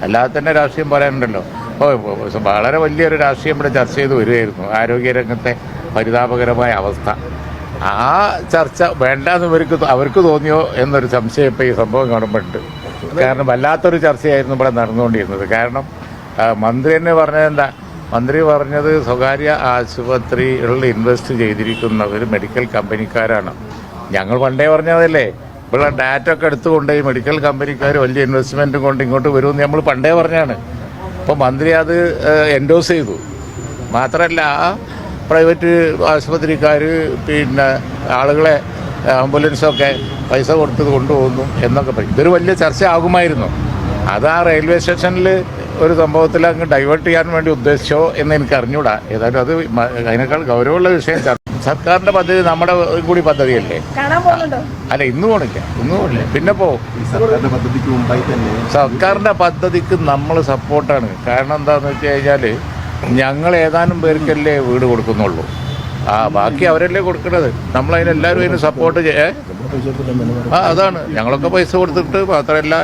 അല്ലാതെ തന്നെ രാഷ്ട്രീയം പറയാനുണ്ടല്ലോ. വളരെ വലിയൊരു രാഷ്ട്രീയം ഇവിടെ ചർച്ച ചെയ്ത് വരികയായിരുന്നു, ആരോഗ്യരംഗത്തെ പരിതാപകരമായ അവസ്ഥ. ആ ചർച്ച വേണ്ടാന്ന് അവർക്ക് തോന്നിയോ എന്നൊരു സംശയം ഇപ്പോൾ ഈ സംഭവം കാണുമ്പോഴുണ്ട്. കാരണം വല്ലാത്തൊരു ചർച്ചയായിരുന്നു ഇവിടെ നടന്നുകൊണ്ടിരുന്നത്. കാരണം മന്ത്രി തന്നെ പറഞ്ഞത് എന്താ, മന്ത്രി പറഞ്ഞത് സ്വകാര്യ ആശുപത്രികളിൽ ഇൻവെസ്റ്റ് ചെയ്തിരിക്കുന്നവർ മെഡിക്കൽ കമ്പനിക്കാരാണ്. ഞങ്ങൾ പണ്ടേ പറഞ്ഞതല്ലേ, ഇവിടെ ഡാറ്റ ഒക്കെ എടുത്തുകൊണ്ട് ഈ മെഡിക്കൽ കമ്പനിക്കാർ വലിയ ഇൻവെസ്റ്റ്മെൻറ്റും കൊണ്ട് ഇങ്ങോട്ട് വരുമെന്ന് നമ്മൾ പണ്ടേ പറഞ്ഞാണ്. അപ്പോൾ മന്ത്രി അത് എൻഡോസ് ചെയ്തു. മാത്രമല്ല പ്രൈവറ്റ് ആശുപത്രിക്കാർ ആളുകളെ ആംബുലൻസൊക്കെ പൈസ കൊടുത്തത് കൊണ്ടുപോകുന്നു എന്നൊക്കെ പറയും. ഇതൊരു വലിയ ചർച്ച ആകുമായിരുന്നു. അത് ആ റെയിൽവേ സ്റ്റേഷനിൽ ഒരു സംഭവത്തിൽ അങ്ങ് ഡൈവേർട്ട് ചെയ്യാൻ വേണ്ടി ഉദ്ദേശിച്ചോ എന്ന് എനിക്ക് അറിഞ്ഞൂടാ. ഏതായാലും അത് അതിനേക്കാൾ ഗൗരവമുള്ള വിഷയം. സർക്കാരിൻ്റെ പദ്ധതി നമ്മുടെ കൂടി പദ്ധതിയല്ലേ? അല്ല, ഇന്ന് പോണില്ല, പിന്നെ പോവും. സർക്കാരിൻ്റെ പദ്ധതിക്ക് നമ്മൾ സപ്പോർട്ടാണ്. കാരണം എന്താണെന്ന് വെച്ച് കഴിഞ്ഞാൽ ഞങ്ങൾ ഏതാനും പേർക്കല്ലേ വീട് കൊടുക്കുന്നുള്ളൂ. ബാക്കി അവരല്ലേ കൊടുക്കുന്നത്. നമ്മളതിനെല്ലാവരും അതിന് സപ്പോർട്ട് അതാണ്. ഞങ്ങളൊക്കെ പൈസ കൊടുത്തിട്ട് മാത്രമല്ല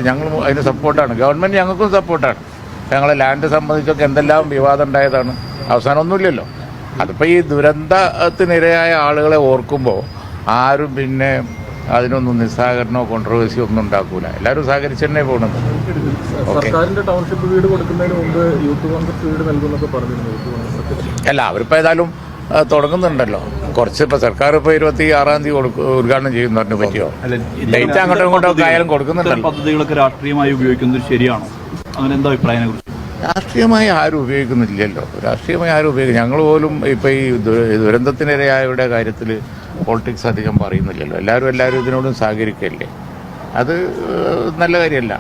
ഞങ്ങൾ അതിന് സപ്പോർട്ടാണ്. ഗവൺമെൻറ് ഞങ്ങൾക്കും സപ്പോർട്ടാണ്. ഞങ്ങളെ ലാൻഡ് സംബന്ധിച്ചൊക്കെ എന്തെല്ലാം വിവാദം ഉണ്ടായതാണ്. അവസാനം ഒന്നുമില്ലല്ലോ. അതിപ്പോൾ ഈ ദുരന്തത്തിനിരയായ ആളുകളെ ഓർക്കുമ്പോൾ ആരും അതിനൊന്നും നിസ്സഹകരണമോ കോൺട്രവേഴ്സിയോ ഒന്നും ഉണ്ടാക്കൂല. എല്ലാവരും സഹകരിച്ച് തന്നെ പോകുന്നത്. ടൗൺഷിപ്പ് വീട് കൊടുക്കുന്നതിന് മുമ്പ് യൂത്ത് കോൺഗ്രസ് വീട് നൽകുന്നൊക്കെ പറഞ്ഞിരുന്നു. അല്ല, അവരിപ്പോൾ ഏതായാലും തുടങ്ങുന്നുണ്ടല്ലോ. കുറച്ച് ഇപ്പോൾ സർക്കാർ ഇപ്പോൾ 26-ാം തീയതി ഉദ്ഘാടനം ചെയ്യുന്ന പറഞ്ഞ പറ്റിയോ? ഡേറ്റ് അങ്ങോട്ടും ഇങ്ങോട്ടൊക്കെ ആയാലും കൊടുക്കുന്നുണ്ടല്ലോ. പദ്ധതികളൊക്കെ രാഷ്ട്രീയമായി ഉപയോഗിക്കുന്നത് ശരിയാണോ? അങ്ങനെ എന്താ അഭിപ്രായത്തിനെ കുറിച്ച്? രാഷ്ട്രീയമായി ആരും ഉപയോഗിക്കുന്നില്ലല്ലോ. ഞങ്ങൾ പോലും ഇപ്പോൾ ഈ ദുരന്തത്തിനിരയായവരുടെ കാര്യത്തിൽ പോളിറ്റിക്സ് അധികം പറയുന്നില്ലല്ലോ. എല്ലാവരും ഇതിനോടും സഹകരിക്കല്ലേ. അത് നല്ല കാര്യമല്ല.